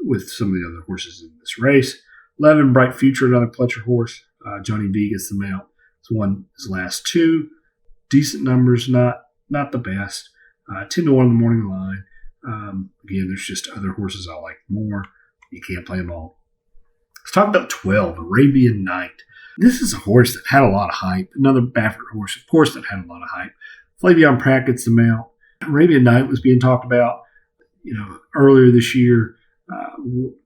with some of the other horses in this race. 11, Bright Future, another Pletcher horse. Johnny V gets the mount. He's won his last 2. Decent numbers, not the best. 10 to 1 in the morning line. Again, there's just other horses I like more. You can't play them all. Let's talk about 12, Arabian Night. This is a horse that had a lot of hype. Another Baffert horse, of course, that had a lot of hype. Flavion Pratt gets the mount. Arabian Night was being talked about, earlier this year,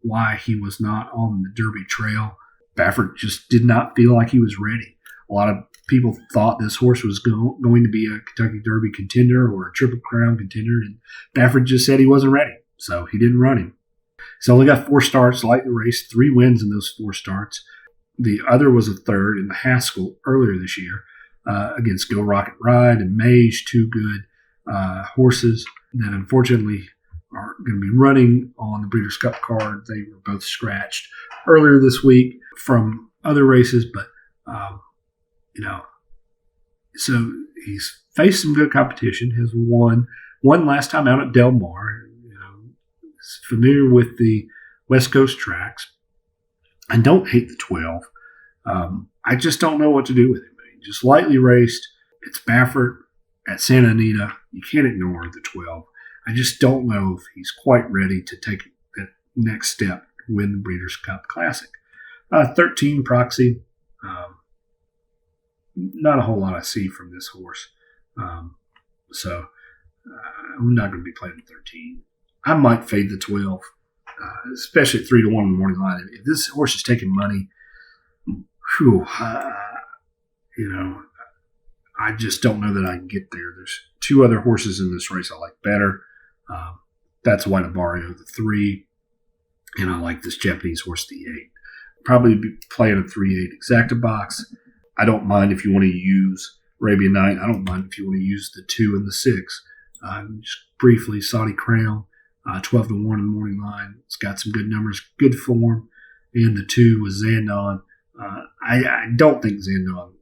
why he was not on the Derby trail. Baffert just did not feel like he was ready. A lot of people thought this horse was going to be a Kentucky Derby contender or a Triple Crown contender, and Baffert just said he wasn't ready, so he didn't run him. He's only got 4 starts, like the race, 3 wins in those 4 starts. The other was a third in the Haskell earlier this year against Go Rocket Ride and Mage, 2 good horses that unfortunately are going to be running on the Breeders' Cup card. They were both scratched earlier this week from other races, but so he's faced some good competition. Has won last time out at Del Mar. He's familiar with the West Coast tracks. I don't hate the 12. I just don't know what to do with him. Just lightly raced. It's Baffert at Santa Anita. You can't ignore the 12. I just don't know if he's quite ready to take that next step to win the Breeders' Cup Classic. 13 Proxy. Not a whole lot I see from this horse. So I'm not going to be playing 13. I might fade the 12, especially at 3-1 in the morning line. If this horse is taking money, I just don't know that I can get there. There's 2 other horses in this race I like better. That's White Barrio, the 3, and I like this Japanese horse, the 8. Probably be playing a 3-8 exacta box. I don't mind if you want to use Arabian Night. I don't mind if you want to use the 2 and the 6. Just briefly, Saudi Crown, 12-1 in the morning line. It's got some good numbers, good form. And the 2 was Zandon. I don't think Zandon,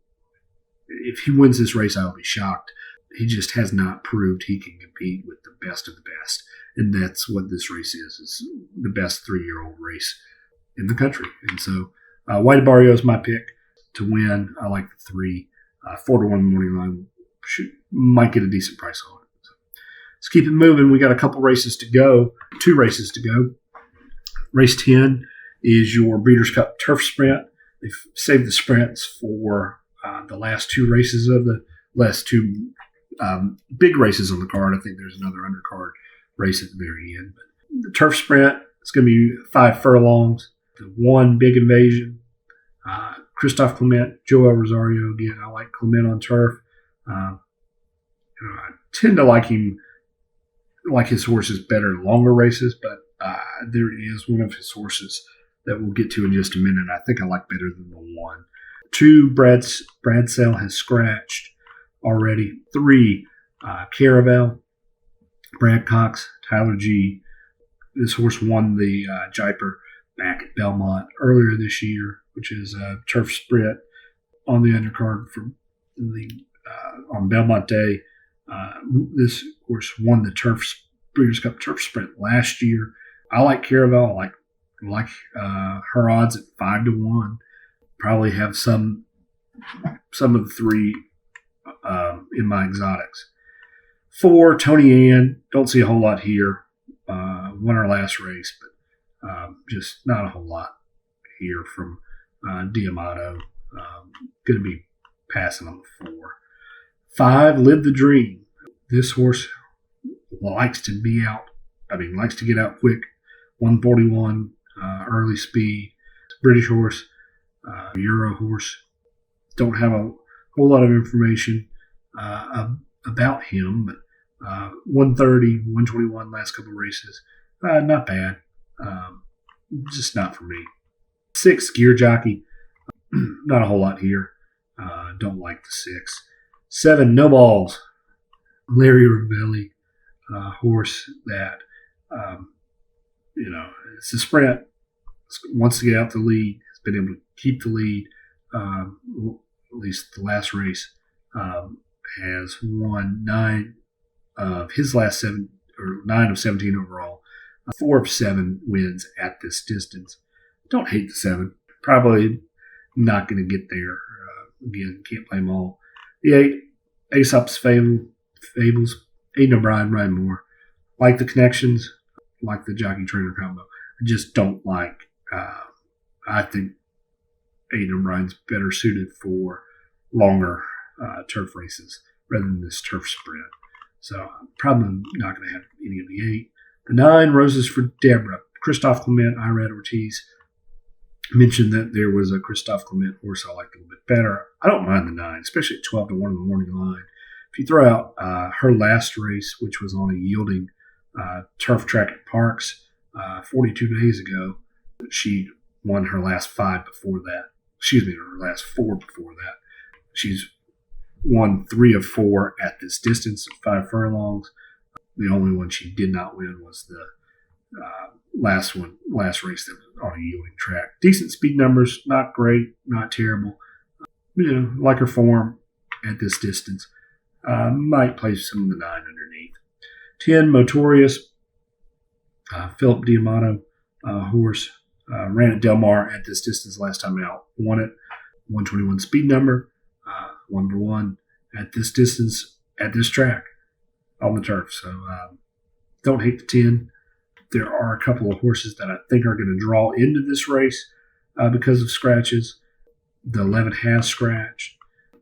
if he wins this race, I will be shocked. He just has not proved he can compete with the best of the best. And that's what this race is the best 3-year-old race in the country. And so White Barrio is my pick to win. I like the 3. 4-1 in the morning line. Might get a decent price on it. So let's keep it moving. We got a couple races to go. 2 races to go. Race 10 is your Breeders' Cup Turf Sprint. They've saved the sprints for the last 2 races of the last 2 big races on the card. I think there's another undercard race at the very end. But the Turf Sprint, it's going to be 5 furlongs. The 1 big invasion. Christophe Clement, Joel Rosario again. I like Clement on turf. I tend to like his horses better in longer races, but there is one of his horses that we'll get to in just a minute. I think I like better than the 1. 2, Brad Sale has scratched already. 3, Caravel, Brad Cox, Tyler G. This horse won the Jaipur back at Belmont earlier this year, which is a turf sprint on the undercard on Belmont Day. This horse won the Breeders' Cup Turf Sprint last year. I like Caravel. I like her odds at 5-1. Probably have some of the 3 in my exotics. 4, Tony Ann. Don't see a whole lot here. Won her last race, but just not a whole lot here from Diamato. Going to be passing on the 4. 5, Live the Dream. This horse likes to get out quick. 141, early speed. British horse, Euro horse. Don't have a whole lot of information about him, but 130, 121 last couple of races. Not bad. Just not for me. 6, Gear Jockey. Not a whole lot here. Don't like the 6. 7, No Balls. Larry Ravelli, horse that, it's a sprint. Wants to get out the lead. Has been able to keep the lead, at least the last race. Has won 9 of his last 7, or 9 of 17 overall. 4 of 7 wins at this distance. Don't hate the 7. Probably not going to get there. Again, can't play them all. The 8, Aesop's Fables. Aiden O'Brien, Ryan Moore. Like the connections. Like the jockey-trainer combo. I just don't like. I think Aiden O'Brien's better suited for longer turf races rather than this turf sprint. So I'm probably not going to have any of the 8. The 9, Roses for Deborah. Christophe Clement, Irad Ortiz mentioned that there was a Christophe Clement horse I liked a little bit better. I don't mind the 9, especially at 12 to 1 in the morning line. If you throw out her last race, which was on a yielding turf track at Parks 42 days ago, she won her last 5 before that. Excuse me, her last 4 before that. She's won 3 of 4 at this distance of 5 furlongs. The only one she did not win was the last race that was on a yielding track. Decent speed numbers, not great, not terrible. Like her form at this distance. Might play some of the 9 underneath. 10, Motorius. Philip Diamato horse. Ran at Del Mar at this distance last time out. Won it. 121 speed number. 1-1 at this distance, at this track, on the turf. So don't hate the 10. There are a couple of horses that I think are going to draw into this race because of scratches. The 11 has scratched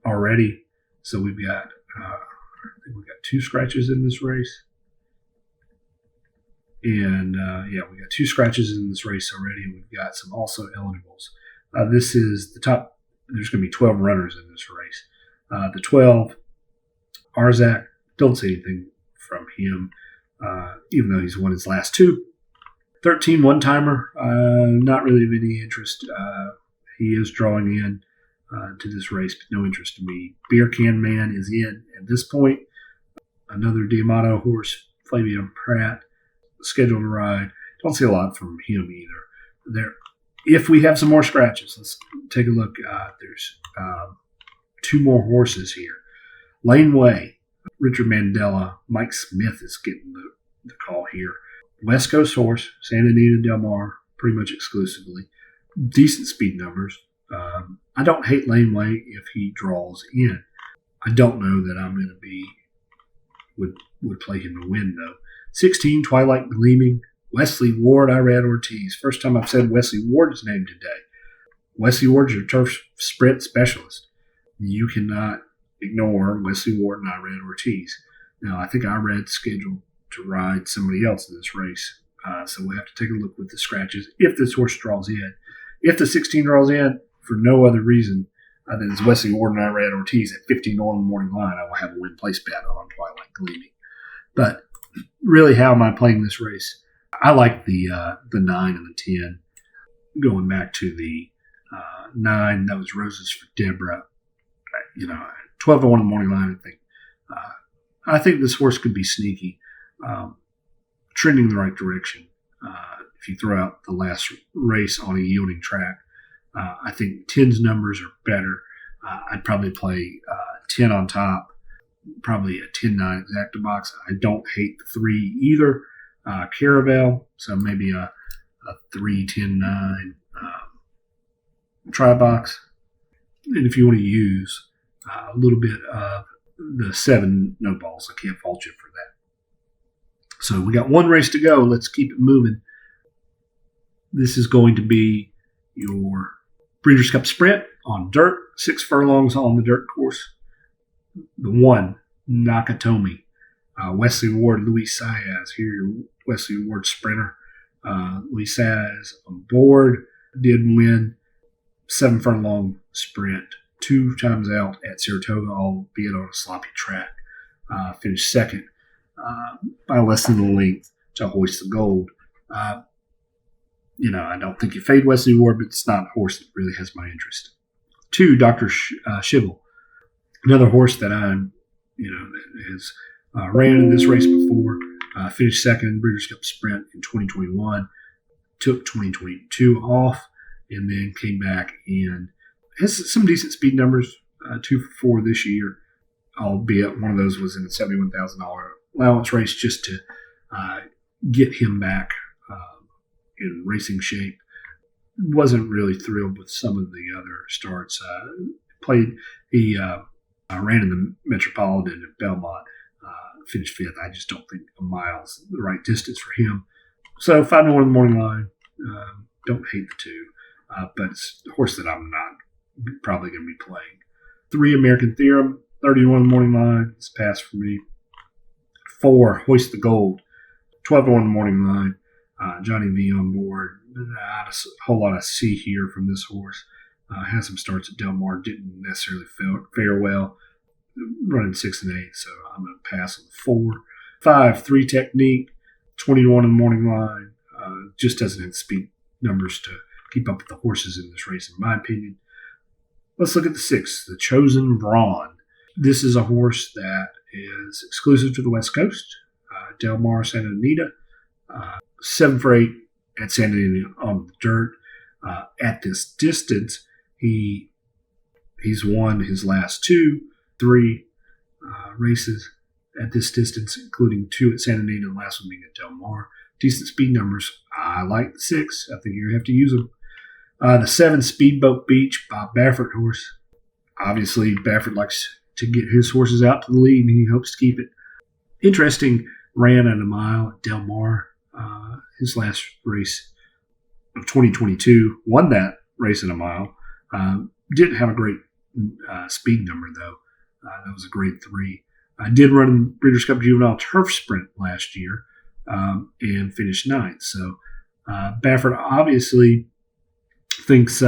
already. So we've got, I think we've got 2 scratches in this race. And we got 2 scratches in this race already, and we've got some also eligibles. This is the top. There's going to be 12 runners in this race. The 12, Arzak, don't see anything from him, even though he's won his last 2. 13, one-timer, not really of any interest. He is drawing in to this race, but no interest to me. Beer Can Man is in at this point. Another Diamato horse, Flavian Pratt, scheduled to ride. Don't see a lot from him either. If we have some more scratches, let's take a look. There's 2 more horses here. Laneway, Richard Mandela, Mike Smith is getting the call here. West Coast horse, Santa Anita Del Mar, pretty much exclusively. Decent speed numbers. I don't hate Laneway if he draws in. I don't know that I'm going to be would play him to win though. 16, Twilight Gleaming, Wesley Ward, Irad Ortiz. First time I've said Wesley Ward's name today. Wesley Ward's your turf sprint specialist. You cannot ignore Wesley Ward and Irad Ortiz. Now, I think Irad's scheduled to ride somebody else in this race. So we'll have to take a look with the scratches if this horse draws in. If the 16 draws in for no other reason than it's Wesley Ward and Irad Ortiz at 15 on the morning line, I will have a win place bet on Twilight Gleaming. But really, how am I playing this race? I like the 9 and the 10. Going back to the 9, that was Roses for Deborah. 12 to 1 in the morning line, I think this horse could be sneaky, trending in the right direction. If you throw out the last race on a yielding track, I think 10's numbers are better. I'd probably play 10 on top, probably a 10-9 exacta box. I don't hate the 3 either. Caravel, so maybe a 3-10-9 try box. And if you want to use a little bit of the 7 no balls, I can't fault you for that. So we got 1 race to go. Let's keep it moving. This is going to be your Breeders' Cup Sprint on dirt, 6 furlongs on the dirt course. The 1, Nakatomi. Wesley Ward, Luis Saez. Here, your Wesley Ward sprinter. Luis Saez on board. Did win 7 furlong sprint 2 times out at Saratoga, albeit on a sloppy track. Finished second by less than the length to hoist the gold. I don't think you fade Wesley Ward, but it's not a horse that really has my interest. 2, Dr. Schivel. Another horse that that has ran in this race before, finished second in Breeders' Cup Sprint in 2021, took 2022 off, and then came back and has some decent speed numbers, 2 for 4 this year, albeit one of those was in a $71,000 allowance race just to get him back in racing shape. Wasn't really thrilled with some of the other starts. He ran in the Metropolitan at Belmont, finished 5th. I just don't think a mile's the right distance for him. So 5 to 1 in the morning line. Don't hate the 2, but it's a horse that I'm not probably going to be playing. 3, American Theorem. 30-1 morning line. It's passed for me. 4, Hoist the Gold. 12-1 morning line. Johnny V on board. Not a whole lot I see here from this horse. Had some starts at Del Mar. Didn't necessarily fare well. Running 6 and 8, so I'm going to pass on the 4. 5, 3 Technique. 20-1 in the morning line. Just doesn't have speed numbers to keep up with the horses in this race, in my opinion. Let's look at the 6, the Chosen Brawn. This is a horse that is exclusive to the West Coast. Del Mar, Santa Anita. 7 for 8 at Santa Anita on the dirt. At this distance, he's won his last 3 races at this distance, including 2 at Santa Anita, the last one being at Del Mar. Decent speed numbers. I like the 6. I think you have to use them. The 7, Speedboat Beach, Bob Baffert horse. Obviously, Baffert likes to get his horses out to the lead, and he hopes to keep it. Interesting, ran at a mile at Del Mar. His last race of 2022, won that race in a mile. Didn't have a great speed number, though. That was a grade 3. I did run Breeders' Cup Juvenile Turf Sprint last year and finished 9th. So Baffert obviously thinks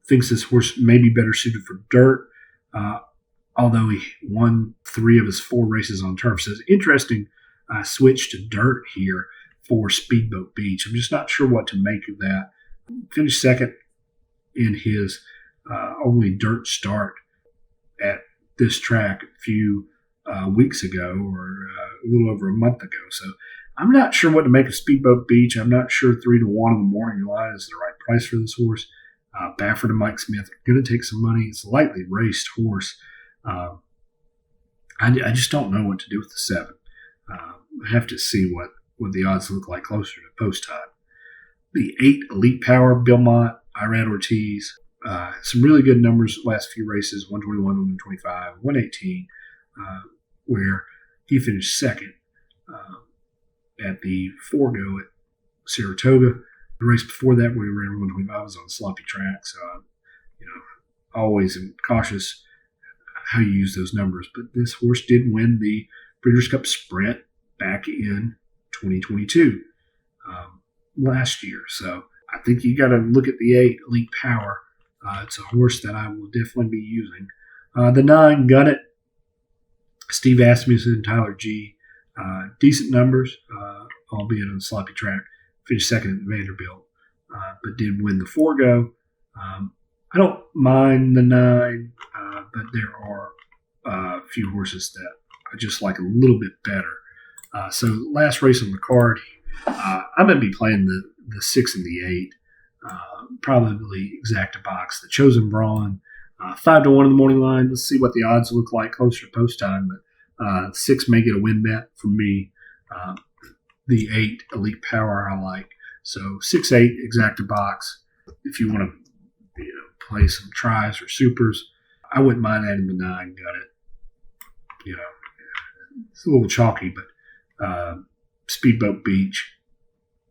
this horse may be better suited for dirt, although he won 3 of his 4 races on turf. So it's interesting switch to dirt here for Speedboat Beach. I'm just not sure what to make of that. Finished 2nd in his only dirt start at this track a few weeks ago, or a little over a month ago. So I'm not sure what to make of Speedboat Beach. I'm not sure 3-1 in the morning line is the right price for this horse. Baffert and Mike Smith are going to take some money. It's a lightly raced horse. I just don't know what to do with the 7. I have to see what the odds look like closer to post time. The 8, Elite Power, Bill Mott, Irad Ortiz. Some really good numbers last few races, 121, 125, 118, where he finished 2nd at the Forgo at Saratoga. The race before that, where he ran 125, was on a sloppy track. So, always am cautious how you use those numbers. But this horse did win the Breeders' Cup Sprint back in 2022 last year. So I think you got to look at the 8, Elite Power. It's a horse that I will definitely be using. The 9, Gun It, Steve Asmussen, Tyler G. Decent numbers, albeit on a sloppy track. Finished 2nd at Vanderbilt, but did win the Forgo. I don't mind the 9, but there are a few horses that I just like a little bit better. So last race on the card, I'm going to be playing the 6 and the 8. Probably Exacta Box, the Chosen Brawn, 5-1 in the morning line. Let's see what the odds look like closer to post time. But 6 may get a win bet from me. The 8, Elite Power, I like. So 6-8, Exacta Box. If you want to play some tries or supers, I wouldn't mind adding the 9, Gun It. It's a little chalky, but Speedboat Beach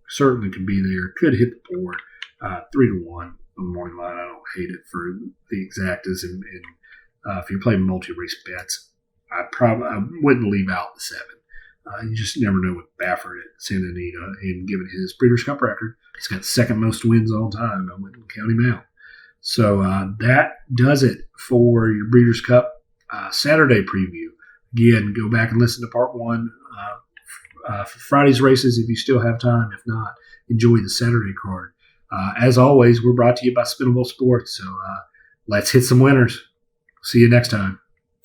certainly can be there. Could hit the board. 3-1 on the morning line. I don't hate it for the exactas, and if you're playing multi-race bets, I wouldn't leave out the 7. You just never know with Baffert at Santa Anita, and given his Breeders' Cup record, he's got the 2nd most wins all time. I wouldn't count him out. So that does it for your Breeders' Cup Saturday preview. Again, go back and listen to part 1 for Friday's races if you still have time. If not, enjoy the Saturday card. As always, we're brought to you by Spinnable Sports. So let's hit some winners. See you next time.